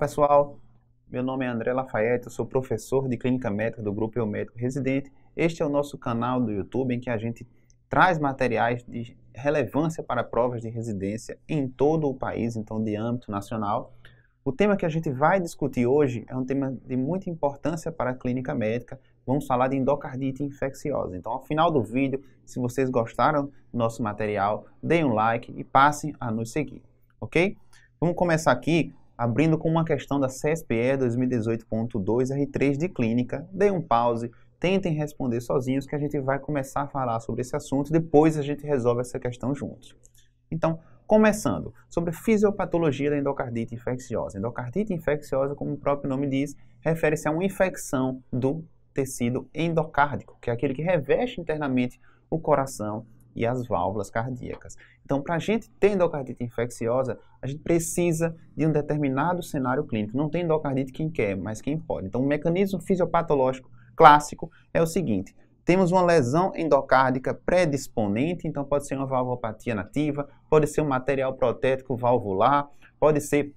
pessoal, meu nome é André Lafayette, eu sou professor de Clínica Médica do Grupo Eu Médico Residente. Este é o nosso canal do YouTube em que a gente traz materiais de relevância para provas de residência em todo o país, então de âmbito nacional. O tema que a gente vai discutir hoje é um tema de muita importância para a clínica médica. Vamos falar de endocardite infecciosa. Então, ao final do vídeo, se vocês gostaram do nosso material, deem um like e passem a nos seguir, ok? Vamos começar aqui abrindo com uma questão da CSPE 2018.2 R3 de clínica. Deem um pause, tentem responder sozinhos que a gente vai começar a falar sobre esse assunto, depois a gente resolve essa questão juntos. Então, começando, sobre a fisiopatologia da endocardite infecciosa. Endocardite infecciosa, como o próprio nome diz, refere-se a uma infecção do tecido endocárdico, que é aquele que reveste internamente o coração e as válvulas cardíacas. Então, para a gente ter endocardite infecciosa, a gente precisa de um determinado cenário clínico. Não tem endocardite quem quer, mas quem pode. Então, o mecanismo fisiopatológico clássico é o seguinte: temos uma lesão endocárdica predisponente, então pode ser uma valvopatia nativa, pode ser um material protético valvular, pode ser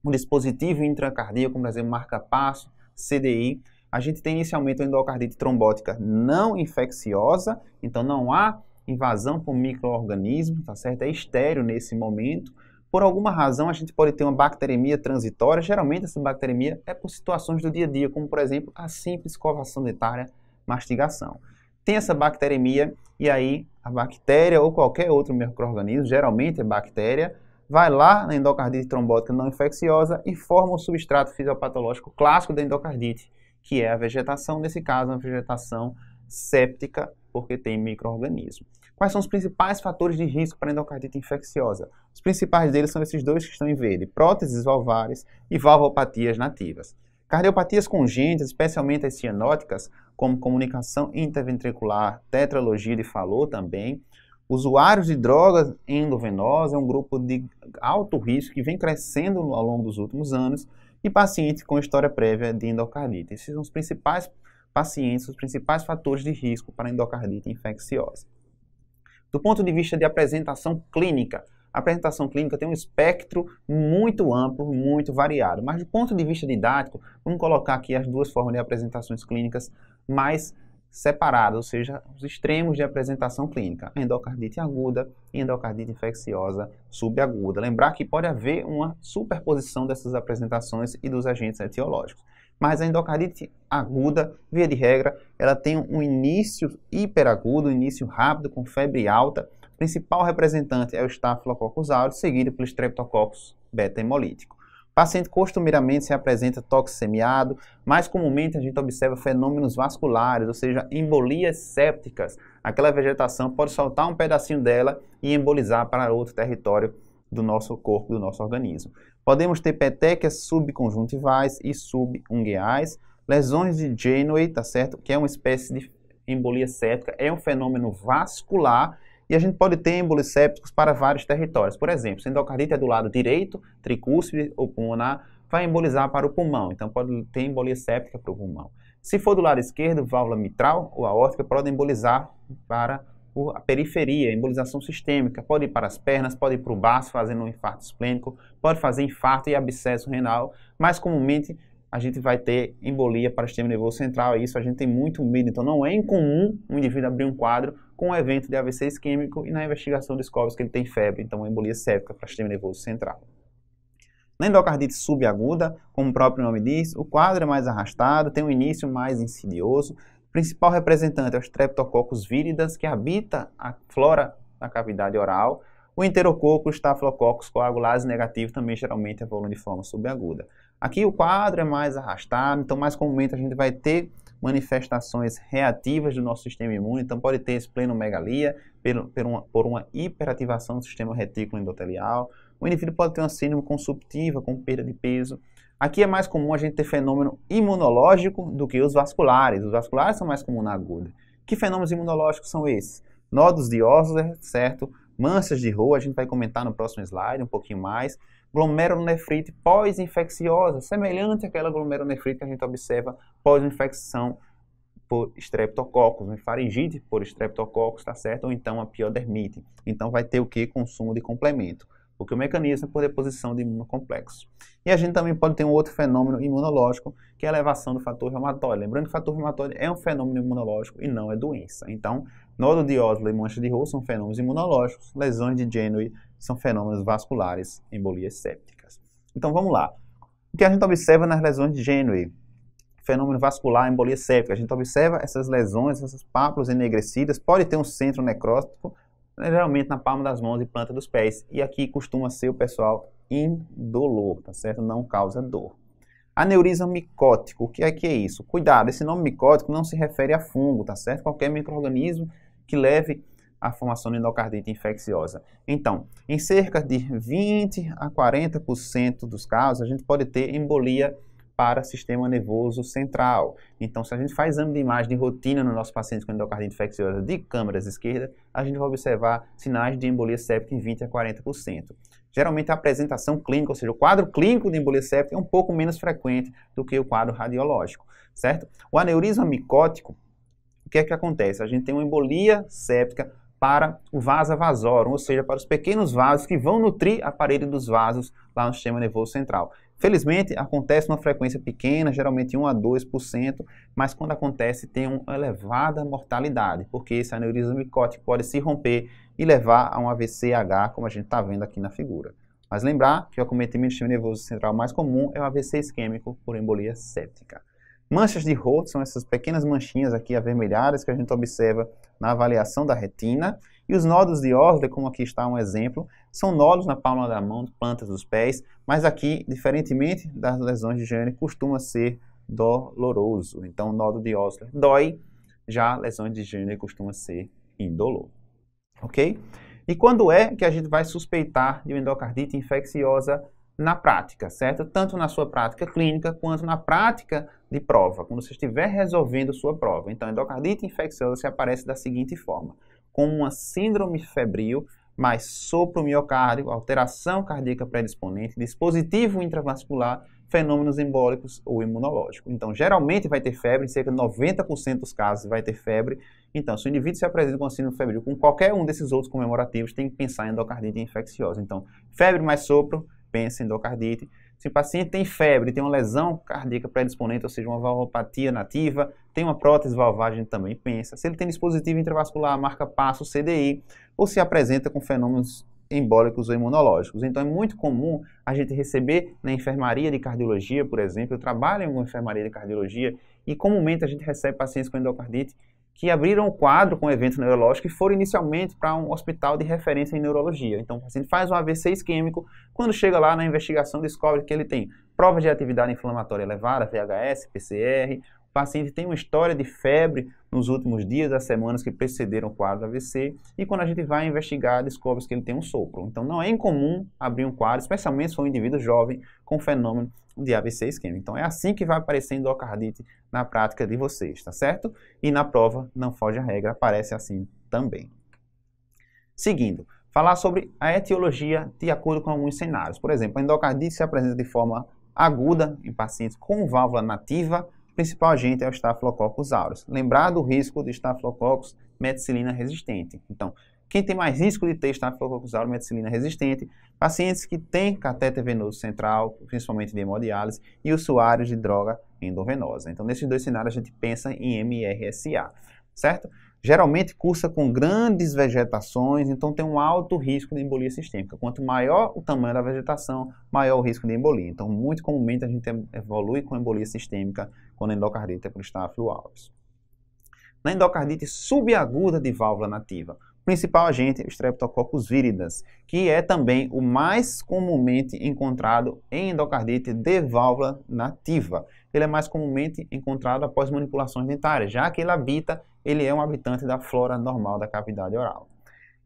um dispositivo intracardíaco, como por exemplo marca-passo, CDI. A gente tem inicialmente uma endocardite trombótica não infecciosa, então não há invasão por micro-organismos, tá certo? É estéril nesse momento. Por alguma razão, a gente pode ter uma bacteremia transitória. Geralmente, essa bacteremia é por situações do dia a dia, como, por exemplo, a simples escovação dentária, mastigação. Tem essa bacteremia e aí a bactéria ou qualquer outro micro-organismo, geralmente é bactéria, vai lá na endocardite trombótica não infecciosa e forma o substrato fisiopatológico clássico da endocardite, que é a vegetação, nesse caso, uma vegetação séptica, porque tem micro-organismo. Quais são os principais fatores de risco para a endocardite infecciosa? Os principais deles são esses dois que estão em verde: próteses valvares e valvopatias nativas. Cardiopatias congênitas, especialmente as cianóticas, como comunicação interventricular, tetralogia de Fallot também. Usuários de drogas endovenosas, é um grupo de alto risco que vem crescendo ao longo dos últimos anos. E pacientes com história prévia de endocardite. Esses são os principais pacientes, os principais fatores de risco para a endocardite infecciosa. Do ponto de vista de apresentação clínica, a apresentação clínica tem um espectro muito amplo, muito variado. Mas do ponto de vista didático, vamos colocar aqui as duas formas de apresentações clínicas mais separadas, ou seja, os extremos de apresentação clínica: a endocardite aguda e endocardite infecciosa subaguda. Lembrar que pode haver uma superposição dessas apresentações e dos agentes etiológicos. Mas a endocardite aguda, via de regra, ela tem um início hiperagudo, um início rápido, com febre alta. O principal representante é o Staphylococcus aureus, seguido pelo Streptococcus beta-hemolítico. O paciente costumeiramente se apresenta toxemiado, mais comumente a gente observa fenômenos vasculares, ou seja, embolias sépticas. Aquela vegetação pode soltar um pedacinho dela e embolizar para outro território do nosso corpo, do nosso organismo. Podemos ter petequias subconjuntivais e subungueais, lesões de Janeway, tá certo? Que é uma espécie de embolia séptica, é um fenômeno vascular. E a gente pode ter embolias sépticos para vários territórios. Por exemplo, se a endocardite é do lado direito, tricúspide ou pulmonar, vai embolizar para o pulmão. Então, pode ter embolia séptica para o pulmão. Se for do lado esquerdo, válvula mitral ou aórtica, pode embolizar para a periferia, embolização sistêmica. Pode ir para as pernas, pode ir para o baço, fazendo um infarto esplênico, pode fazer infarto e abscesso renal. Mais comumente, a gente vai ter embolia para o sistema nervoso central. Isso a gente tem muito medo. Então, não é incomum um indivíduo abrir um quadro com um evento de AVC isquêmico e na investigação descobre que ele tem febre, então uma embolia séptica para o sistema nervoso central. Na endocardite subaguda, como o próprio nome diz, o quadro é mais arrastado, tem um início mais insidioso. O principal representante é o Streptococcus viridans, que habita a flora da cavidade oral. O enterococo, o Staphylococcus coagulase negativo, também geralmente evolui de forma subaguda. Aqui o quadro é mais arrastado, então mais comumente a gente vai ter manifestações reativas do nosso sistema imune, então pode ter esplenomegalia por uma hiperativação do sistema retículo endotelial. O indivíduo pode ter uma síndrome consumptiva, com perda de peso. Aqui é mais comum a gente ter fenômeno imunológico do que os vasculares. Os vasculares são mais comuns na aguda. Que fenômenos imunológicos são esses? Nódulos de Osler, certo? Manchas de Roux, a gente vai comentar no próximo slide um pouquinho mais. Glomerulonefrite pós-infecciosa, semelhante àquela glomerulonefrite que a gente observa pós-infecção por Streptococcus, uma faringite por Streptococcus, tá certo? Ou então a piodermite. Então vai ter o que? Consumo de complemento. porque o mecanismo é por deposição de imunocomplexos. E a gente também pode ter um outro fenômeno imunológico, que é a elevação do fator reumatóide. Lembrando que o fator reumatóide é um fenômeno imunológico e não é doença. Então, nódulo de Osler e mancha de rosto são fenômenos imunológicos, lesões de Genoway são fenômenos vasculares, embolias sépticas. Então, vamos lá. O que a gente observa nas lesões de Genoway? Fenômeno vascular, embolia séptica. A gente observa essas lesões, essas pápulas enegrecidas, pode ter um centro necrótico, geralmente na palma das mãos e planta dos pés. E aqui costuma ser o pessoal indolor, tá certo? Não causa dor. Aneurisma micótico, o que é isso? Cuidado, esse nome micótico não se refere a fungo, tá certo? Qualquer micro-organismo que leve à formação de endocardite infecciosa. Então, em cerca de 20 a 40% dos casos, a gente pode ter embolia para sistema nervoso central. Então, se a gente faz exame de imagem de rotina no nosso paciente com endocardite infecciosa de câmaras esquerda, a gente vai observar sinais de embolia séptica em 20 a 40%. Geralmente a apresentação clínica, ou seja, o quadro clínico de embolia séptica é um pouco menos frequente do que o quadro radiológico, certo? O aneurisma micótico, o que é que acontece? A gente tem uma embolia séptica para o vasa vasorum, ou seja, para os pequenos vasos que vão nutrir a parede dos vasos lá no sistema nervoso central. Felizmente, acontece uma frequência pequena, geralmente 1 a 2%, mas quando acontece tem uma elevada mortalidade, porque esse aneurisma micótico pode se romper e levar a um AVC-H, como a gente está vendo aqui na figura. Mas lembrar que o acometimento do sistema nervoso central mais comum é o AVC isquêmico por embolia séptica. Manchas de Roth são essas pequenas manchinhas aqui avermelhadas que a gente observa na avaliação da retina. E os nódulos de Osler, como aqui está um exemplo, são nódulos na palma da mão, plantas dos pés, mas aqui, diferentemente das lesões de Genoway, costuma ser doloroso. Então, o nódulo de Osler dói, já lesões de Genoway costuma ser indolor. Ok? E quando é que a gente vai suspeitar de uma endocardite infecciosa na prática, certo? Tanto na sua prática clínica quanto na prática de prova, quando você estiver resolvendo sua prova. Então, a endocardite infecciosa se aparece da seguinte forma: com uma síndrome febril, mais sopro miocárdio, alteração cardíaca predisponente, dispositivo intravascular, fenômenos embólicos ou imunológicos. Então, geralmente vai ter febre, em cerca de 90% dos casos vai ter febre. Então, se o indivíduo se apresenta com síndrome febril, com qualquer um desses outros comemorativos, tem que pensar em endocardite infecciosa. Então, febre mais sopro, pensa em endocardite. Se o paciente tem febre, tem uma lesão cardíaca predisponente, ou seja, uma valvopatia nativa, tem uma prótese valvar, a gente também pensa. Se ele tem dispositivo intravascular, marca passo, CDI, ou se apresenta com fenômenos embólicos ou imunológicos. Então é muito comum a gente receber na enfermaria de cardiologia, por exemplo, eu trabalho em uma enfermaria de cardiologia e comumente a gente recebe pacientes com endocardite que abriram o quadro com evento neurológico e foram inicialmente para um hospital de referência em neurologia. Então, o paciente faz um AVC isquêmico, quando chega lá na investigação descobre que ele tem provas de atividade inflamatória elevada, VHS, PCR, o paciente tem uma história de febre nos últimos dias das semanas que precederam o quadro do AVC e quando a gente vai investigar, descobre que ele tem um sopro. Então, não é incomum abrir um quadro, especialmente se for um indivíduo jovem com fenômeno de AVC isquêmico. Então, é assim que vai aparecer endocardite na prática de vocês, tá certo? E na prova, não foge a regra, aparece assim também. Seguindo, falar sobre a etiologia de acordo com alguns cenários. Por exemplo, a endocardite se apresenta de forma aguda em pacientes com válvula nativa. O principal agente é o Staphylococcus aureus. Lembrar do risco de Staphylococcus meticilina resistente. Então, quem tem mais risco de ter Staphylococcus aureus meticilina resistente? Pacientes que têm catéter venoso central, principalmente de hemodiálise, e usuários de droga endovenosa. Então, nesses dois cenários, a gente pensa em MRSA, certo? Geralmente cursa com grandes vegetações, então tem um alto risco de embolia sistêmica. Quanto maior o tamanho da vegetação, maior o risco de embolia. Então, muito comumente a gente evolui com embolia sistêmica quando a endocardite é por Staphylococcus aureus. Na endocardite subaguda de válvula nativa, o principal agente é o Streptococcus viridans, que é também o mais comumente encontrado em endocardite de válvula nativa. Ele é mais comumente encontrado após manipulações dentárias, já que ele é um habitante da flora normal da cavidade oral.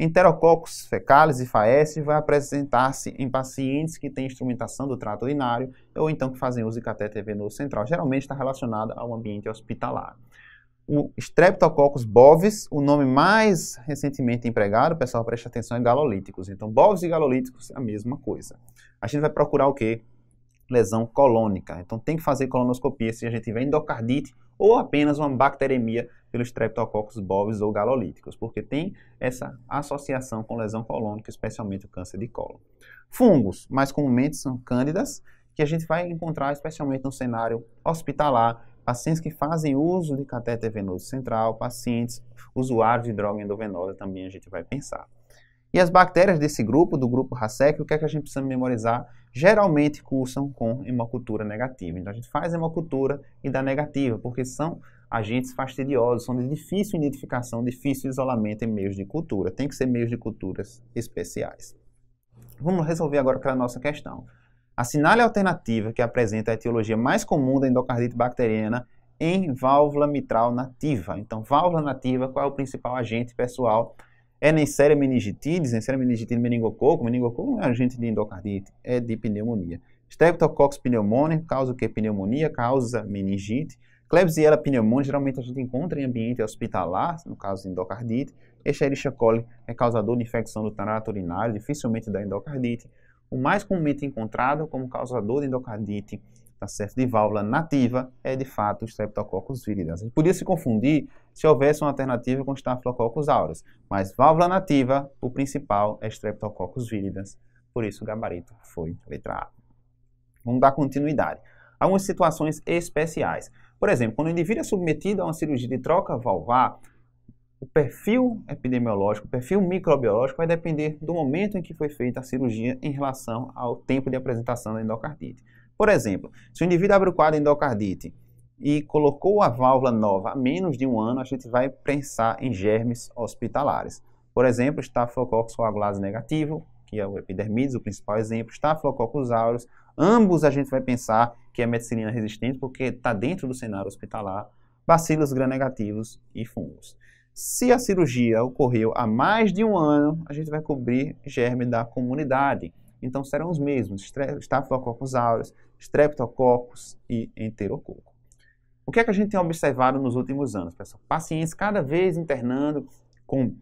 Enterococcus fecalis e faeces vai apresentar-se em pacientes que têm instrumentação do trato urinário ou então que fazem uso de catéter venoso central. Geralmente está relacionado ao ambiente hospitalar. O Streptococcus bovis, o nome mais recentemente empregado, pessoal, preste atenção, é galolíticos. Então, bovis e galolíticos é a mesma coisa. A gente vai procurar o quê? Lesão colônica. Então, tem que fazer colonoscopia se a gente tiver endocardite ou apenas uma bacteremia pelos Streptococcus bovis ou galolíticos, porque tem essa associação com lesão colônica, especialmente o câncer de cólon. Fungos, mais comumente são cândidas, que a gente vai encontrar especialmente no cenário hospitalar, pacientes que fazem uso de catéter venoso central, pacientes usuários de droga endovenosa também a gente vai pensar. E as bactérias desse grupo, do grupo Racec, o que é que a gente precisa memorizar? Geralmente cursam com hemocultura negativa. Então a gente faz hemocultura e dá negativa, porque são agentes fastidiosos, são de difícil identificação, difícil isolamento em meios de cultura. Tem que ser meios de culturas especiais. Vamos resolver agora aquela nossa questão. Assinale a alternativa que apresenta a etiologia mais comum da endocardite bacteriana em válvula mitral nativa. Então, válvula nativa, qual é o principal agente, pessoal? É Neisseria meningitidis, Neisseria meningitidis meningococo. Meningococo não é agente de endocardite, é de pneumonia. Streptococcus pneumoniae causa o que? Pneumonia, causa meningite. Klebsiella pneumoniae, geralmente a gente encontra em ambiente hospitalar, no caso de endocardite. Escherichia coli é causador de infecção do trato urinário, dificilmente da endocardite. O mais comumente encontrado como causador de endocardite, tá certo, de válvula nativa é de fato o Streptococcus viridans. A gente podia se confundir se houvesse uma alternativa com Staphylococcus aureus, mas válvula nativa, o principal é Streptococcus viridans, por isso o gabarito foi letra A. Vamos dar continuidade. Algumas situações especiais. Por exemplo, quando o indivíduo é submetido a uma cirurgia de troca valvar, o perfil epidemiológico, o perfil microbiológico vai depender do momento em que foi feita a cirurgia em relação ao tempo de apresentação da endocardite. Por exemplo, se o indivíduo abre o quadro de endocardite e colocou a válvula nova há menos de um ano, a gente vai pensar em germes hospitalares. Por exemplo, Staphylococcus coagulase negativo, que é o epidermidis, o principal exemplo, Staphylococcus aureus. Ambos a gente vai pensar que é meticilina resistente, porque está dentro do cenário hospitalar, bacilos gram-negativos e fungos. Se a cirurgia ocorreu há mais de um ano, a gente vai cobrir germe da comunidade. Então serão os mesmos, Staphylococcus aureus, Streptococcus e Enterococo. O que é que a gente tem observado nos últimos anos, pessoal? Pacientes cada vez internando com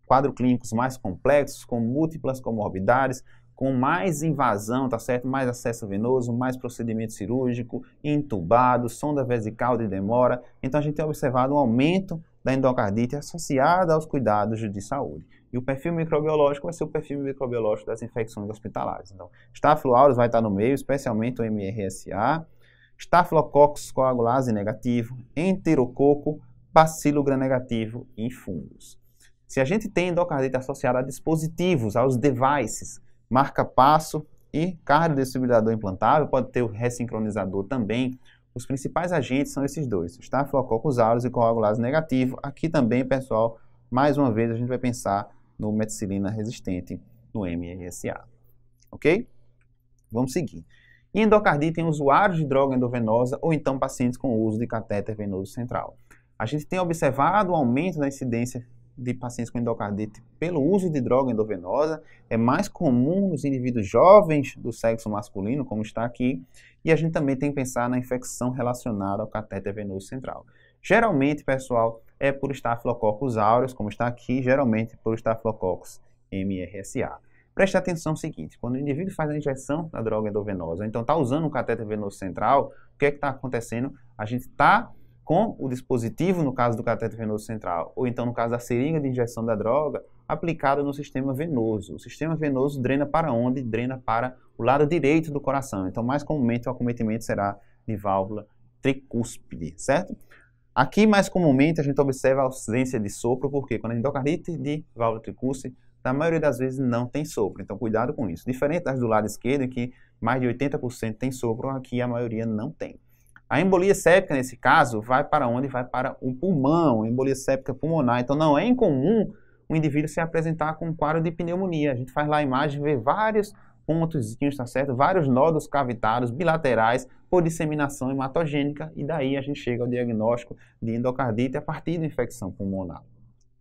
quadros clínicos mais complexos, com múltiplas comorbidades, com mais invasão, tá certo? Mais acesso venoso, mais procedimento cirúrgico, intubado, sonda vesical de demora. Então a gente tem observado um aumento da endocardite associada aos cuidados de saúde. E o perfil microbiológico vai ser o perfil microbiológico das infecções hospitalares. Então, Staphylo aureus vai estar no meio, especialmente o MRSA, Staphylococcus coagulase negativo, Enterococo, bacilo gram-negativo e fungos. Se a gente tem endocardite associada a dispositivos, aos devices, marca-passo e cardiodesfibrilador implantável, pode ter o ressincronizador também. Os principais agentes são esses dois, Staphylococcus aureus e coagulase negativo. Aqui também, pessoal, mais uma vez a gente vai pensar no meticilina resistente, no MRSA. Ok? Vamos seguir. Em endocardite em usuários de droga endovenosa ou então pacientes com uso de catéter venoso central. A gente tem observado o aumento da incidência de pacientes com endocardite pelo uso de droga endovenosa, é mais comum nos indivíduos jovens do sexo masculino, como está aqui, e a gente também tem que pensar na infecção relacionada ao catéter venoso central. Geralmente, pessoal, é por Staphylococcus aureus, como está aqui, geralmente por Staphylococcus MRSA. Preste atenção no seguinte, quando o indivíduo faz a injeção da droga endovenosa, então está usando um catéter venoso central, o que é que está acontecendo? A gente está com o dispositivo, no caso do catéter venoso central, ou então no caso da seringa de injeção da droga, aplicada no sistema venoso. O sistema venoso drena para onde? Drena para o lado direito do coração. Então, mais comumente, o acometimento será de válvula tricúspide, certo? Aqui, mais comumente, a gente observa a ausência de sopro, porque quando a endocardite de válvula tricúspide, na maioria das vezes não tem sopro. Então, cuidado com isso. Diferente das do lado esquerdo, em que mais de 80% tem sopro, aqui a maioria não tem. A embolia séptica, nesse caso, vai para onde? Vai para o pulmão, embolia séptica pulmonar. Então, não é incomum o indivíduo se apresentar com um quadro de pneumonia. A gente faz lá a imagem, vê vários pontos, tá certo? Vários nódulos cavitários bilaterais por disseminação hematogênica, e daí a gente chega ao diagnóstico de endocardite a partir da infecção pulmonar.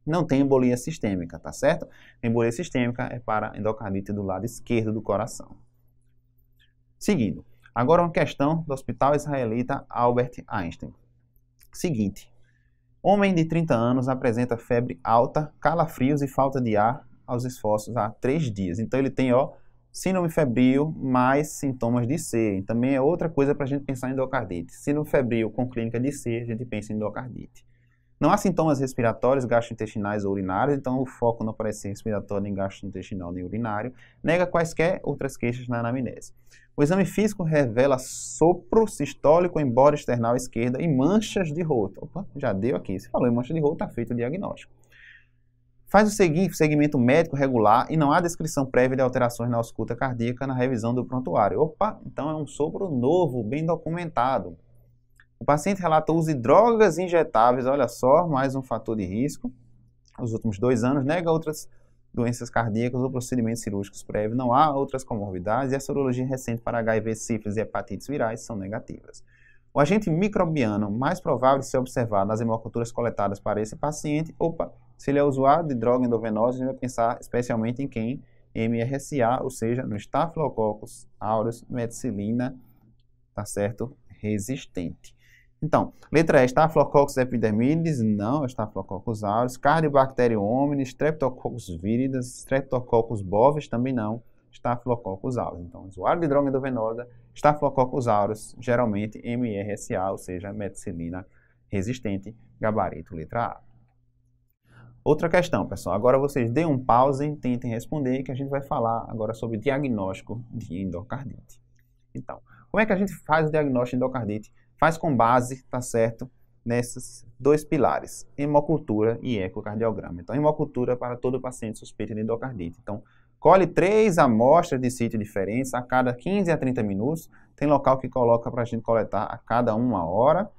Não tem embolia sistêmica, tá certo? A embolia sistêmica é para endocardite do lado esquerdo do coração. Seguindo. Agora uma questão do Hospital Israelita Albert Einstein. Seguinte, homem de 30 anos apresenta febre alta, calafrios e falta de ar aos esforços há 3 dias. Então ele tem, síndrome febril mais sintomas de C. Também é outra coisa para a gente pensar em endocardite. Síndrome febril com clínica de C, a gente pensa em endocardite. Não há sintomas respiratórios, gastrointestinais ou urinários, então o foco não parece ser respiratório, nem gastrointestinal, nem urinário. Nega quaisquer outras queixas na anamnese. O exame físico revela sopro sistólico em borda external esquerda e manchas de roto. Opa, já deu aqui. Se falou em mancha de roto, está feito o diagnóstico. Faz o segmento médico regular e não há descrição prévia de alterações na ausculta cardíaca na revisão do prontuário. Opa, então é um sopro novo, bem documentado. O paciente relata uso de drogas injetáveis, olha só, mais um fator de risco. Nos últimos 2 anos, nega outras doenças cardíacas ou procedimentos cirúrgicos prévios, não há outras comorbidades e a sorologia recente para HIV, sífilis e hepatites virais são negativas. O agente microbiano mais provável de ser observado nas hemoculturas coletadas para esse paciente, se ele é usuário de droga endovenosa, a gente vai pensar especialmente em quem? MRSA, ou seja, no Staphylococcus aureus meticilina, tá certo? Resistente. Então, letra E, Staphylococcus epidermidis, não, Staphylococcus aureus, Cardiobacterium hominis, Streptococcus viridis, Streptococcus bovis, também não, Staphylococcus aureus. Então, usuário de droga endovenosa, Staphylococcus aureus, geralmente MRSA, ou seja, meticilina resistente, gabarito, letra A. Outra questão, pessoal, agora vocês deem um pause e tentem responder, que a gente vai falar agora sobre diagnóstico de endocardite. Então, como é que a gente faz o diagnóstico de endocardite? Faz com base, tá certo, nesses 2 pilares, hemocultura e ecocardiograma. Então, hemocultura para todo paciente suspeito de endocardite. Então, colhe 3 amostras de sítio diferentes a cada 15 a 30 minutos. Tem local que coloca para a gente coletar a cada 1 hora.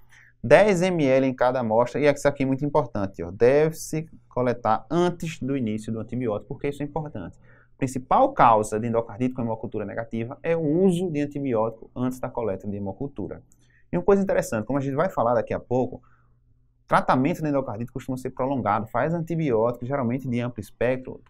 10 ml em cada amostra, e isso aqui é muito importante, deve-se coletar antes do início do antibiótico, porque isso é importante. A principal causa de endocardite com hemocultura negativa é o uso de antibiótico antes da coleta de hemocultura. E uma coisa interessante, como a gente vai falar daqui a pouco, tratamento de endocardite costuma ser prolongado, faz antibiótico, geralmente de amplo espectro,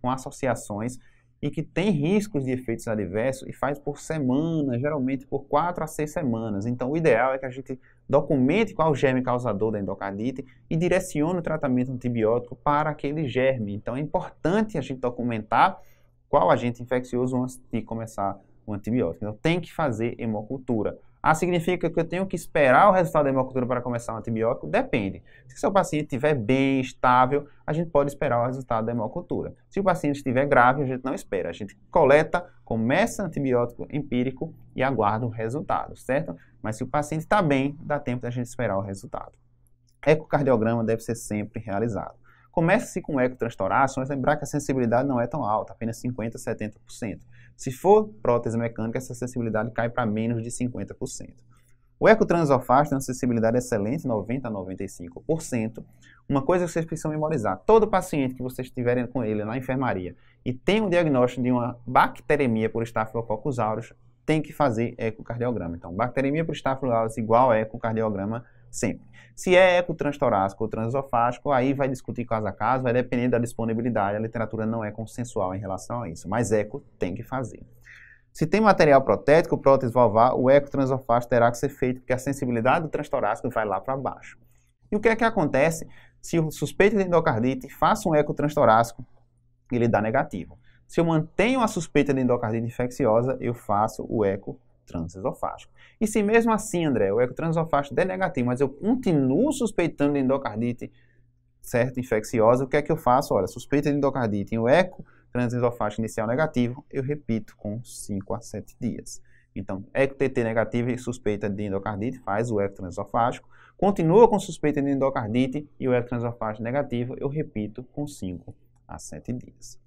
com associações, e que tem riscos de efeitos adversos e faz por semana, geralmente por 4 a 6 semanas. Então, o ideal é que a gente documente qual é o germe causador da endocardite e direcione o tratamento antibiótico para aquele germe. Então, é importante a gente documentar qual agente infeccioso antes de começar o antibiótico. Então, tem que fazer hemocultura. Significa que eu tenho que esperar o resultado da hemocultura para começar o antibiótico? Depende. Se o seu paciente estiver bem, estável, a gente pode esperar o resultado da hemocultura. Se o paciente estiver grave, a gente não espera. A gente coleta, começa o antibiótico empírico e aguarda o resultado, certo? Mas se o paciente está bem, dá tempo da gente esperar o resultado. Ecocardiograma deve ser sempre realizado. Comece-se com eco transtorácico, mas lembrar que a sensibilidade não é tão alta, apenas 50% a 70%. Se for prótese mecânica, essa sensibilidade cai para menos de 50%. O eco transesofágico tem uma sensibilidade excelente, 90% a 95%. Uma coisa que vocês precisam memorizar, todo paciente que vocês estiverem com ele na enfermaria e tem um diagnóstico de uma bacteremia por Staphylococcus aureus, tem que fazer ecocardiograma. Então, bacteremia por Staphylococcus aureus igual a ecocardiograma sempre. Se é eco transtorácico ou transesofágico, aí vai discutir caso a caso, vai depender da disponibilidade, a literatura não é consensual em relação a isso, mas eco tem que fazer. Se tem material protético, prótese valvar, o eco transesofágico terá que ser feito, porque a sensibilidade do transtorácico vai lá para baixo. E o que é que acontece se o suspeito de endocardite faça um eco transtorácico, ele dá negativo. Se eu mantenho a suspeita de endocardite infecciosa, eu faço o eco transesofágico. E se mesmo assim, André, o eco transesofágico der negativo, mas eu continuo suspeitando de endocardite, certo, infecciosa, o que é que eu faço? Olha, suspeita de endocardite em o eco transesofágico inicial negativo, eu repito com 5 a 7 dias. Então, eco TT negativo e suspeita de endocardite, faz o eco transesofágico, continua com suspeita de endocardite e o eco transesofágico negativo, eu repito com 5 a 7 dias.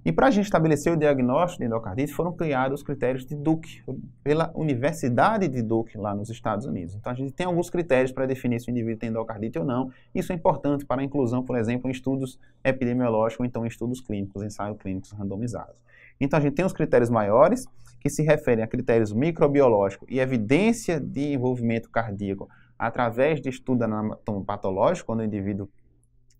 E para a gente estabelecer o diagnóstico de endocardite, foram criados os critérios de Duke, pela Universidade de Duke, lá nos Estados Unidos. Então, a gente tem alguns critérios para definir se o indivíduo tem endocardite ou não. Isso é importante para a inclusão, por exemplo, em estudos epidemiológicos ou então em estudos clínicos, ensaios clínicos randomizados. Então, a gente tem os critérios maiores, que se referem a critérios microbiológicos e evidência de envolvimento cardíaco através de estudo anatomopatológico, quando o indivíduo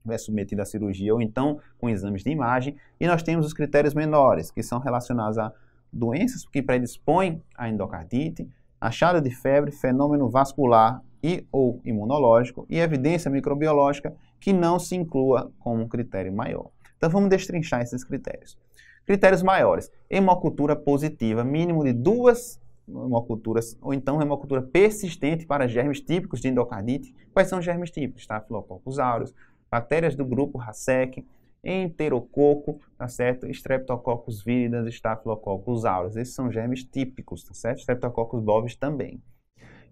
é submetido à cirurgia ou então com exames de imagem, e nós temos os critérios menores, que são relacionados a doenças que predispõem à endocardite, achada de febre, fenômeno vascular e ou imunológico e evidência microbiológica que não se inclua como um critério maior. Então vamos destrinchar esses critérios. Critérios maiores: hemocultura positiva, mínimo de 2 ou então hemocultura persistente para germes típicos de endocardite. Quais são os germes típicos? Staphylococcus aureus, bactérias do grupo Racec, enterococo, tá certo? Streptococcus viridans, Staphylococcus aureus. Esses são germes típicos, tá certo? Streptococcus bovis também.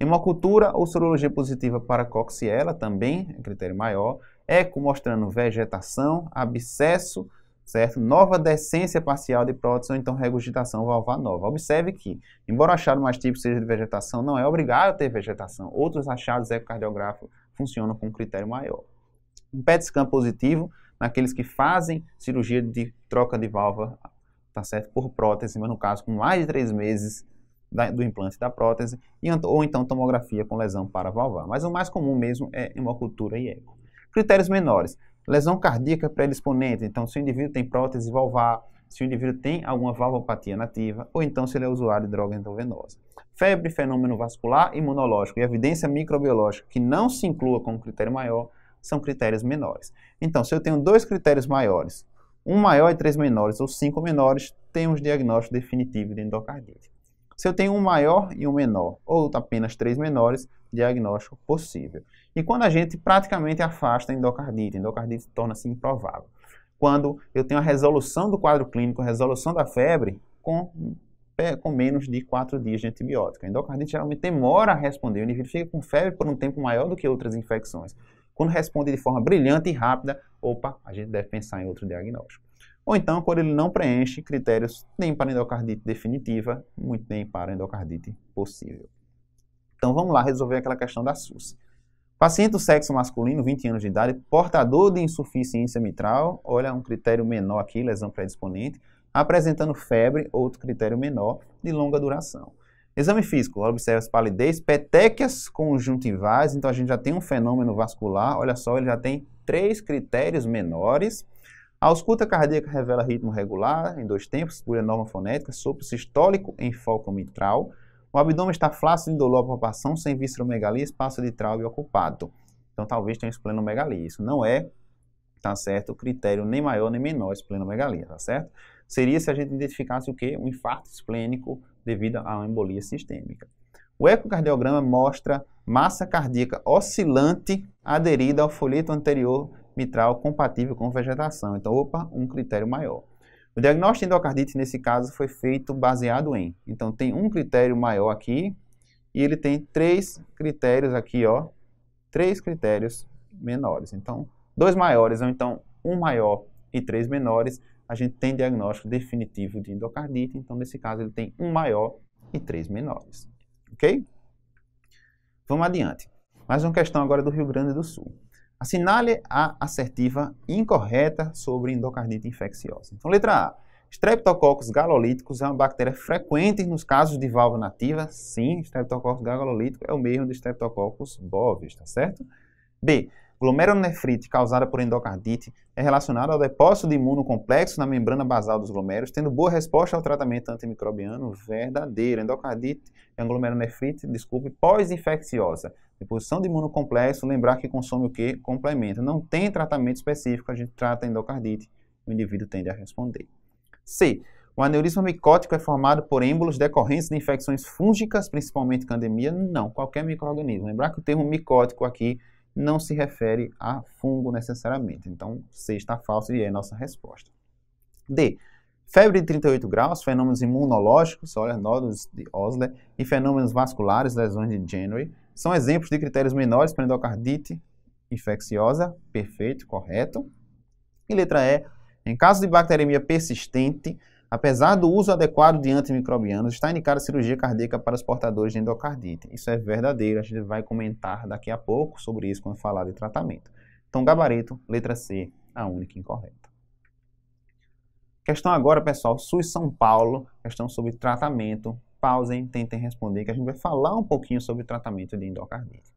Hemocultura ou sorologia positiva para Coxiella também, é critério maior. Eco mostrando vegetação, abscesso, certo? Nova decência parcial de prótese ou então regurgitação valvar nova. Observe que, embora o achado mais típico seja de vegetação, não é obrigado a ter vegetação. Outros achados ecocardiográficos funcionam com critério maior. Um PET scan positivo, naqueles que fazem cirurgia de troca de válvula, tá certo? Por prótese, mas no caso com mais de 3 meses do implante da prótese, ou então tomografia com lesão paravalvar. Mas o mais comum mesmo é hemocultura e eco. Critérios menores. Lesão cardíaca predisponente, então se o indivíduo tem prótese valvar, se o indivíduo tem alguma valvopatia nativa, ou então se ele é usuário de droga endovenosa. Febre, fenômeno vascular, imunológico e evidência microbiológica que não se inclua como critério maior, são critérios menores. Então, se eu tenho 2 critérios maiores, um maior e 3 menores, ou 5 menores, temos diagnóstico definitivo de endocardite. Se eu tenho um maior e um menor, ou apenas 3 menores, diagnóstico possível. E quando a gente praticamente afasta a endocardite torna-se improvável. Quando eu tenho a resolução do quadro clínico, a resolução da febre, com menos de 4 dias de antibiótico. A endocardite geralmente demora a responder, o indivíduo fica com febre por um tempo maior do que outras infecções. Quando responde de forma brilhante e rápida, a gente deve pensar em outro diagnóstico. Ou então, quando ele não preenche critérios nem para endocardite definitiva, muito nem para endocardite possível. Então, vamos lá resolver aquela questão da SUS. Paciente do sexo masculino, 20 anos de idade, portador de insuficiência mitral, olha, um critério menor aqui, lesão predisponente, apresentando febre, outro critério menor, de longa duração. Exame físico, observa palidez, petequias conjuntivais, então a gente já tem um fenômeno vascular, olha só, ele já tem 3 critérios menores. A ausculta cardíaca revela ritmo regular, em 2 tempos, por norma fonética, sopro sistólico em foco mitral. O abdômen está flácido, indolor à palpação, sem visceromegalia, espaço de Traube ocupado. Então, talvez tenha esplenomegalia. Isso não é, tá certo, critério nem maior nem menor esplenomegalia, tá certo? Seria se a gente identificasse o quê? Um infarto esplênico devido a uma embolia sistêmica. O ecocardiograma mostra massa cardíaca oscilante aderida ao folheto anterior mitral compatível com vegetação. Então, um critério maior. O diagnóstico de endocardite, nesse caso, foi feito baseado em. Então, tem um critério maior aqui e ele tem 3 critérios aqui, 3 critérios menores. Então, 2 maiores, ou então 1 maior e 3 menores, a gente tem diagnóstico definitivo de endocardite. Então, nesse caso, ele tem 1 maior e 3 menores. Ok? Vamos adiante. Mais uma questão agora do Rio Grande do Sul. Assinale a assertiva incorreta sobre endocardite infecciosa. Então, letra A. Streptococcus galolíticos é uma bactéria frequente nos casos de válvula nativa. Sim, Streptococcus galolítico é o mesmo de Streptococcus bovis, tá certo? B. Glomerulonefrite causada por endocardite é relacionada ao depósito de imunocomplexo na membrana basal dos glomérulos, tendo boa resposta ao tratamento antimicrobiano verdadeiro. Endocardite é uma glomerulonefrite, pós-infecciosa. Deposição de imunocomplexo, lembrar que consome o quê? Complemento. Não tem tratamento específico, a gente trata a endocardite, o indivíduo tende a responder. C. O aneurisma micótico é formado por êmbolos decorrentes de infecções fúngicas, principalmente candemia? Não, qualquer micro-organismo. Lembrar que o termo micótico aqui não se refere a fungo necessariamente. Então, C está falso e é a nossa resposta. D. Febre de 38 graus, fenômenos imunológicos, olha, nódulos de Osler, e fenômenos vasculares, lesões de Jenner, são exemplos de critérios menores para endocardite infecciosa. Perfeito, correto. E letra E. Em caso de bacteremia persistente, apesar do uso adequado de antimicrobianos, está indicada cirurgia cardíaca para os portadores de endocardite. Isso é verdadeiro, a gente vai comentar daqui a pouco sobre isso quando falar de tratamento. Então, gabarito, letra C, a única incorreta. Questão agora, pessoal, SUS São Paulo, questão sobre tratamento. Pausem, tentem responder, que a gente vai falar um pouquinho sobre tratamento de endocardite.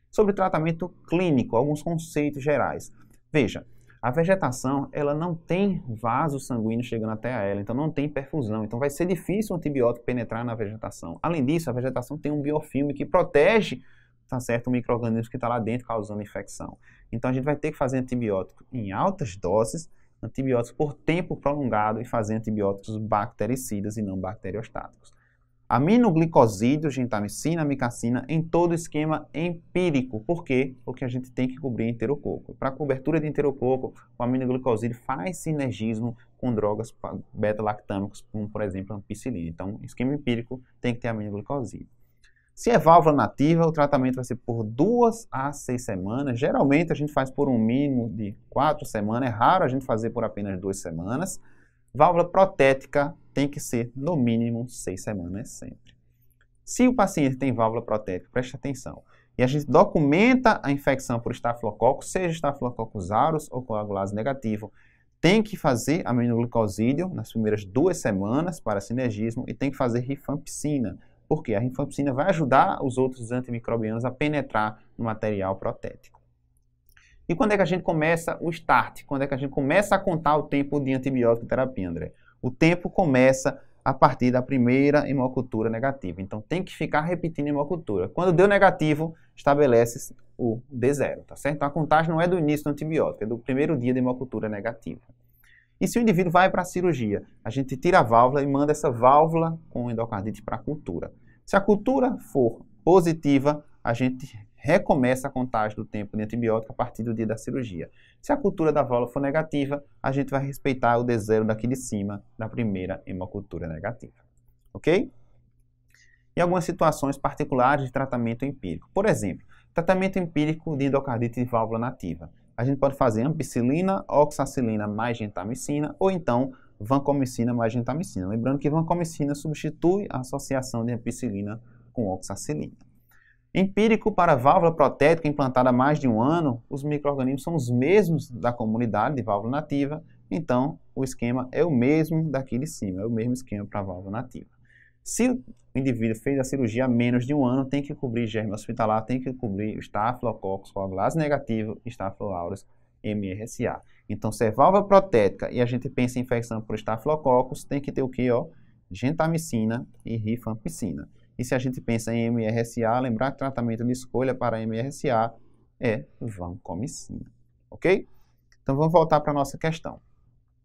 Sobre tratamento clínico, alguns conceitos gerais. Veja, a vegetação, ela não tem vaso sanguíneo chegando até a ela, então não tem perfusão. Então vai ser difícil o antibiótico penetrar na vegetação. Além disso, a vegetação tem um biofilme que protege, tá certo, o micro-organismo que está lá dentro causando infecção. Então a gente vai ter que fazer antibiótico em altas doses, antibióticos por tempo prolongado e fazer antibióticos bactericidas e não bacteriostáticos. aminoglicosídeo, gentamicina, amicacina em todo o esquema empírico. Por quê? Porque a gente tem que cobrir enterococo. Para a cobertura de enterococo, o aminoglicosídeo faz sinergismo com drogas beta-lactâmicas, como por exemplo a ampicilina. Então, esquema empírico tem que ter aminoglicosídeo. Se é válvula nativa, o tratamento vai ser por 2 a 6 semanas. Geralmente a gente faz por um mínimo de 4 semanas. É raro a gente fazer por apenas 2 semanas. Válvula protética tem que ser no mínimo 6 semanas sempre. Se o paciente tem válvula protética, preste atenção, e a gente documenta a infecção por estafilococcus, seja estafilococcus aureus ou coagulase negativo, tem que fazer aminoglicosídeo nas primeiras 2 semanas para sinergismo e tem que fazer rifampicina, porque a rifampicina vai ajudar os outros antimicrobianos a penetrar no material protético. E quando é que a gente começa o start? Quando é que a gente começa a contar o tempo de antibiótico terapia, André? O tempo começa a partir da primeira hemocultura negativa. Então, tem que ficar repetindo a hemocultura. Quando deu negativo, estabelece o D0, tá certo? Então, a contagem não é do início do antibiótico, é do primeiro dia de hemocultura negativa. E se o indivíduo vai para a cirurgia, a gente tira a válvula e manda essa válvula com endocardite para a cultura. Se a cultura for positiva, a gente recomeça a contagem do tempo de antibiótico a partir do dia da cirurgia. Se a cultura da válvula for negativa, a gente vai respeitar o D0 daqui de cima da primeira hemocultura negativa. Ok? E algumas situações particulares de tratamento empírico. Por exemplo, tratamento empírico de endocardite de válvula nativa. A gente pode fazer ampicilina, oxacilina mais gentamicina ou então vancomicina mais gentamicina. Lembrando que vancomicina substitui a associação de ampicilina com oxacilina. Empírico para válvula protética implantada há mais de 1 ano, os micro-organismos são os mesmos da comunidade de válvula nativa, então o esquema é o mesmo daqui de cima, é o mesmo esquema para a válvula nativa. Se o indivíduo fez a cirurgia há menos de 1 ano, tem que cobrir germe hospitalar, tem que cobrir o estafilococcus coagulase negativo e Staphylococcus aureus MRSA. Então, se é válvula protética e a gente pensa em infecção por estafilococcus, tem que ter o quê? Gentamicina e rifampicina. E se a gente pensa em MRSA, lembrar que o tratamento de escolha para MRSA é vancomicina. Ok? Então, vamos voltar para a nossa questão.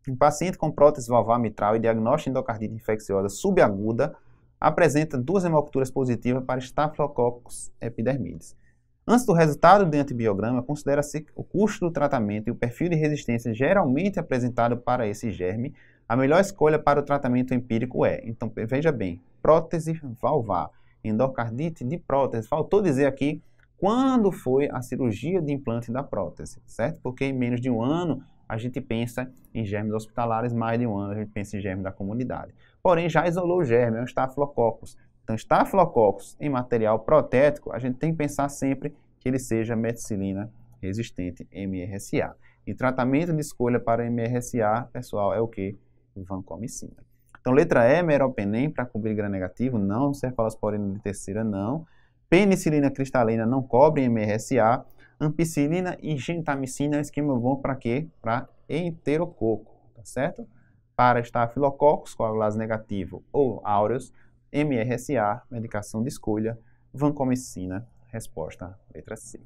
Um paciente com prótese valvar mitral e diagnóstico de endocardite infecciosa subaguda apresenta 2 hemoculturas positivas para Staphylococcus epidermidis. Antes do resultado do antibiograma, considera-se o custo do tratamento e o perfil de resistência geralmente apresentado para esse germe. A melhor escolha para o tratamento empírico é, então veja bem, prótese valvar, endocardite de prótese. Faltou dizer aqui quando foi a cirurgia de implante da prótese, certo? Porque em menos de 1 ano a gente pensa em germes hospitalares, mais de 1 ano a gente pensa em germes da comunidade. Porém, já isolou o germe, é um estafilococcus. Então, estafilococcus em material protético, a gente tem que pensar sempre que ele seja meticilina resistente MRSA. E tratamento de escolha para MRSA, pessoal, é o que? Vancomicina. Então, letra E, meropenem para cobrir gram-negativo, não. Cefalosporina de terceira, não. Penicilina cristalina não cobre MRSA. Ampicilina e gentamicina é um esquema bom para quê? Para enterococo, tá certo? Para estafilococcus, coagulase negativo ou aureus, MRSA, medicação de escolha, vancomicina, resposta letra C.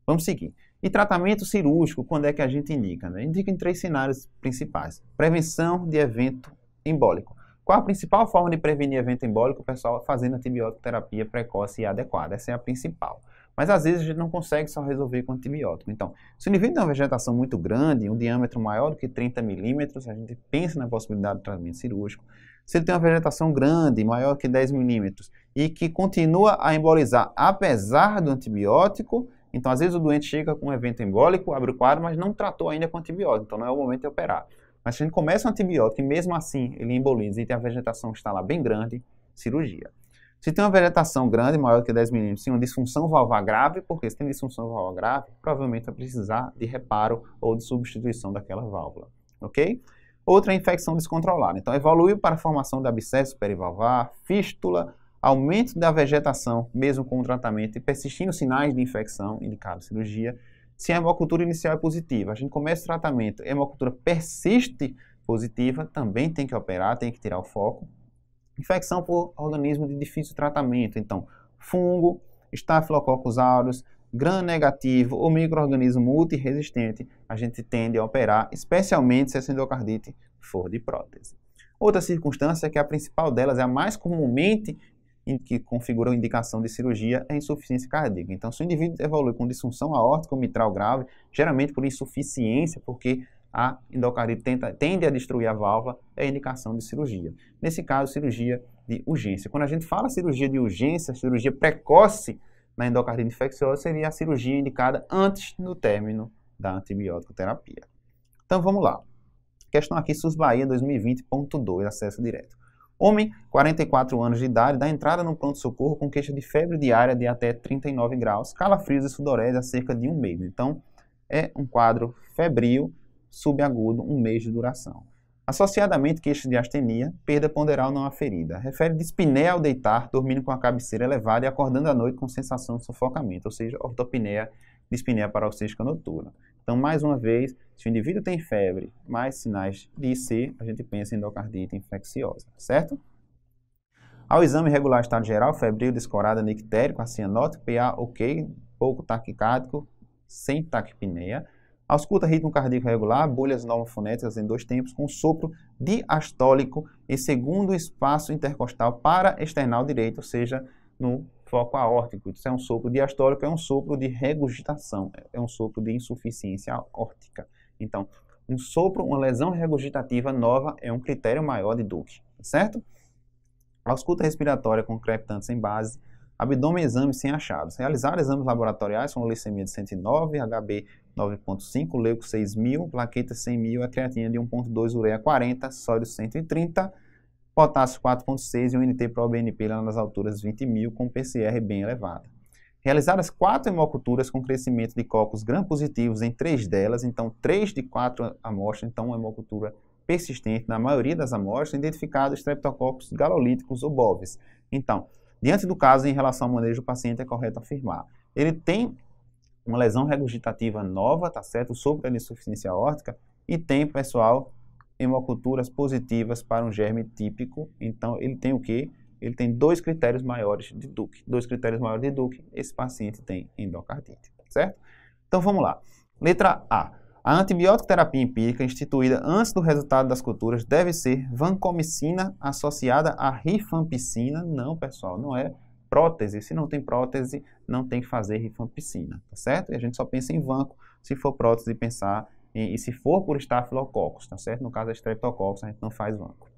Vamos seguir. E tratamento cirúrgico, quando é que a gente indica? Né? Indica em 3 cenários principais. Prevenção de evento embólico. Qual a principal forma de prevenir evento embólico? O pessoal fazendo antibiótico terapia precoce e adequada. Essa é a principal. Mas às vezes a gente não consegue só resolver com antibiótico. Então, se o indivíduo tem uma vegetação muito grande, um diâmetro maior do que 30 milímetros, a gente pensa na possibilidade de tratamento cirúrgico. Se ele tem uma vegetação grande, maior que 10 milímetros, e que continua a embolizar apesar do antibiótico, então às vezes o doente chega com um evento embólico, abre o quadro, mas não tratou ainda com antibiótico, então não é o momento de operar. Mas se a gente começa um antibiótico e mesmo assim ele emboliza e tem a vegetação que está lá bem grande, cirurgia. Se tem uma vegetação grande, maior que 10 milímetros, e uma disfunção valvar grave, porque se tem disfunção valvar grave, provavelmente vai precisar de reparo ou de substituição daquela válvula, ok? Outra infecção descontrolada. Então, evolui para a formação de abscesso perivalvar, fístula, aumento da vegetação, mesmo com o tratamento, e persistindo sinais de infecção, indicado cirurgia. Se a hemocultura inicial é positiva, a gente começa o tratamento, a hemocultura persiste positiva, também tem que operar, tem que tirar o foco. Infecção por organismo de difícil tratamento, então, fungo, Staphylococcus aureus, gram-negativo ou micro-organismo multiresistente, a gente tende a operar, especialmente se essa endocardite for de prótese. Outra circunstância, que a principal delas é a mais comumente que configura a indicação de cirurgia, é a insuficiência cardíaca. Então, se o indivíduo evolui com disfunção aórtica ou mitral grave, geralmente por insuficiência, porque a endocardite tende a destruir a válvula, é a indicação de cirurgia. Nesse caso, cirurgia de urgência. Quando a gente fala cirurgia de urgência, cirurgia precoce na endocardite infecciosa, seria a cirurgia indicada antes do término da antibiótico terapia. Então, vamos lá. Questão aqui, SUS Bahia 2020.2, acesso direto. Homem, 44 anos de idade, dá entrada no pronto-socorro com queixa de febre diária de até 39 graus, calafrios e sudorese há cerca de 1 mês. Então, é um quadro febril, subagudo, 1 mês de duração. Associadamente, queixa de astenia, perda ponderal não aferida. Refere dispneia ao deitar, dormindo com a cabeceira elevada e acordando à noite com sensação de sufocamento, ou seja, ortopneia, dispneia paroxística noturna. Então, mais uma vez, se o indivíduo tem febre, mais sinais de IC, a gente pensa em endocardite infecciosa, certo? Ao exame regular estado geral, febril, descorada, nictérico, cianótico, PA ok, pouco taquicárdico, sem taquipneia. Ausculta ritmo cardíaco regular, bolhas normofonéticas em 2 tempos, com sopro diastólico e segundo espaço intercostal para external direito, ou seja, no foco aórtico. Isso é um sopro diastólico, é um sopro de regurgitação, é um sopro de insuficiência aórtica. Então, um sopro, uma lesão regurgitativa nova é um critério maior de Duke, certo? Ausculta respiratória com crepitantes em base, abdômen e exame sem achados. Realizar exames laboratoriais com glicemia de 109, HB 9.5, leuco 6.000, plaqueta 100.000, a creatina de 1.2, ureia 40, sódio 130, potássio 4.6 e um NT-proBNP lá nas alturas 20.000 com PCR bem elevado. Realizadas 4 hemoculturas com crescimento de cocos gram-positivos em 3 delas, então 3 de 4 amostras, então uma hemocultura persistente na maioria das amostras, identificados streptococcus galolíticos ou bovis. Então, diante do caso, em relação ao manejo do paciente, é correto afirmar. Ele tem uma lesão regurgitativa nova, tá certo? Sobre a insuficiência aórtica e tem, pessoal, hemoculturas positivas para um germe típico. Então, ele tem o quê? Ele tem 2 critérios maiores de Duke. 2 critérios maiores de Duke, esse paciente tem endocardite, certo? Então, vamos lá. Letra A. A antibiótico terapia empírica instituída antes do resultado das culturas deve ser vancomicina associada a rifampicina. Não, pessoal, não é prótese. Se não tem prótese, não tem que fazer rifampicina, tá certo? E a gente só pensa em vanco se for prótese pensar em, e se for por estafilococcus, tá certo? No caso da streptococcus, a gente não faz vanco.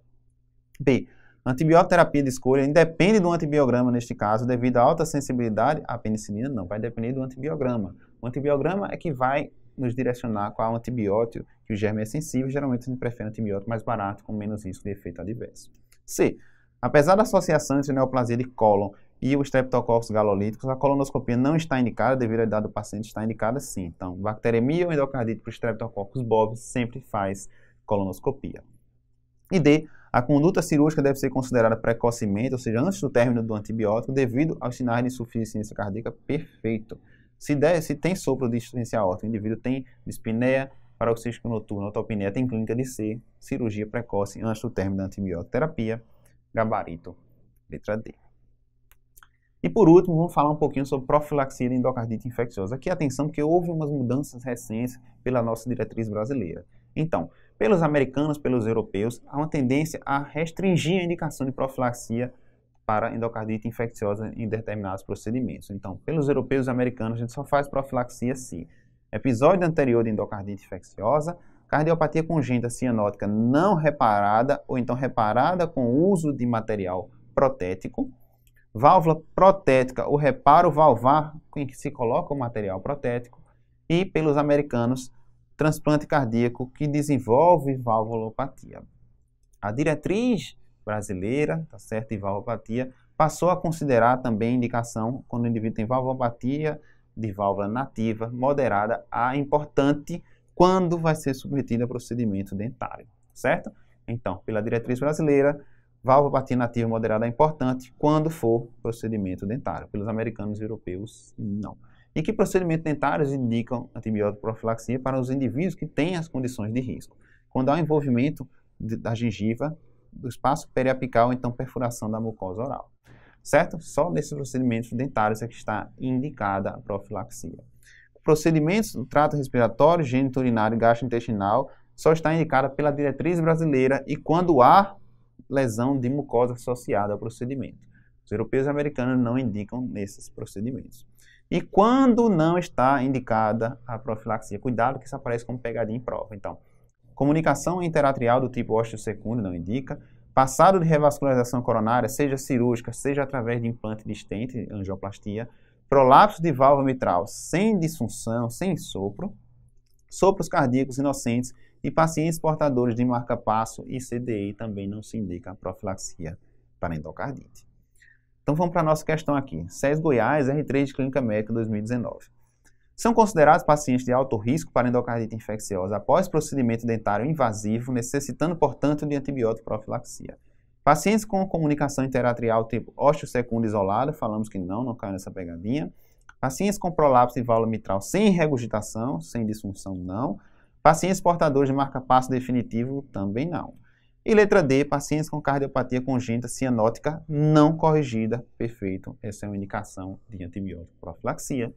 B. Antibiótico terapia de escolha independe do antibiograma neste caso, devido à alta sensibilidade à penicilina, não, vai depender do antibiograma. O antibiograma é que vai nos direcionar qual antibiótico que o germe é sensível, geralmente a gente prefere antibiótico mais barato, com menos risco de efeito adverso. C. Apesar da associação entre neoplasia de cólon e o streptococcus galolíticos, a colonoscopia não está indicada devido à idade do paciente, está indicada sim. Então, bacteremia ou endocardite por streptococcus bovis sempre faz colonoscopia. E D. A conduta cirúrgica deve ser considerada precocemente, ou seja, antes do término do antibiótico, devido aos sinais de insuficiência cardíaca perfeito. Se tem sopro de insuficiência aórtica, o indivíduo tem dispneia, paroxística noturna, ortopneia, tem clínica de C, cirurgia precoce antes do término da antibiótico terapia, gabarito, letra D. E por último, vamos falar um pouquinho sobre profilaxia de endocardite infecciosa. Aqui atenção, porque houve umas mudanças recentes pela nossa diretriz brasileira. Então, pelos americanos, pelos europeus, há uma tendência a restringir a indicação de profilaxia para endocardite infecciosa em determinados procedimentos. Então, pelos europeus e americanos, a gente só faz profilaxia se episódio anterior de endocardite infecciosa, cardiopatia congênita cianótica não reparada, ou então reparada com o uso de material protético, válvula protética, o reparo valvar em que se coloca o material protético, e pelos americanos, transplante cardíaco que desenvolve valvulopatia. A diretriz brasileira, tá certo, de valvulopatia, passou a considerar também indicação quando o indivíduo tem valvulopatia de válvula nativa moderada a importante quando vai ser submetido a procedimento dentário, certo? Então, pela diretriz brasileira, valvulopatia nativa moderada é importante quando for procedimento dentário. Pelos americanos e europeus, não. E que procedimentos dentários indicam antibiótico profilaxia para os indivíduos que têm as condições de risco? Quando há um envolvimento da gengiva, do espaço periapical, então perfuração da mucosa oral. Certo? Só nesses procedimentos dentários é que está indicada a profilaxia. Procedimentos do trato respiratório, geniturinário e gastrointestinal só está indicada pela diretriz brasileira e quando há lesão de mucosa associada ao procedimento. Os europeus e americanos não indicam nesses procedimentos. E quando não está indicada a profilaxia? Cuidado que isso aparece como pegadinha em prova. Então, comunicação interatrial do tipo osteossecúndeo não indica. Passado de revascularização coronária, seja cirúrgica, seja através de implante de stent, angioplastia. Prolapso de válvula mitral sem disfunção, sem sopro. Sopros cardíacos inocentes e pacientes portadores de marca-passo e CDI também não se indica a profilaxia para endocardite. Então vamos para a nossa questão aqui. SES Goiás, R3 de Clínica Médica 2019. São considerados pacientes de alto risco para endocardite infecciosa após procedimento dentário invasivo, necessitando, portanto, de antibiótico profilaxia. Pacientes com comunicação interatrial tipo osteossecúndeo isolado, falamos que não cai nessa pegadinha. Pacientes com prolapso de válvula mitral sem regurgitação, sem disfunção, não. Pacientes portadores de marca-passo definitivo, também não. E letra D, pacientes com cardiopatia congênita cianótica não corrigida, perfeito. Essa é uma indicação de antibiótico profilaxia.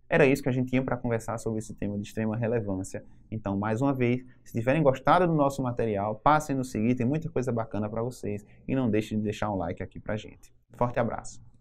Era isso que a gente tinha para conversar sobre esse tema de extrema relevância. Então, mais uma vez, se tiverem gostado do nosso material, passem a nos seguir, tem muita coisa bacana para vocês. E não deixem de deixar um like aqui para a gente. Forte abraço!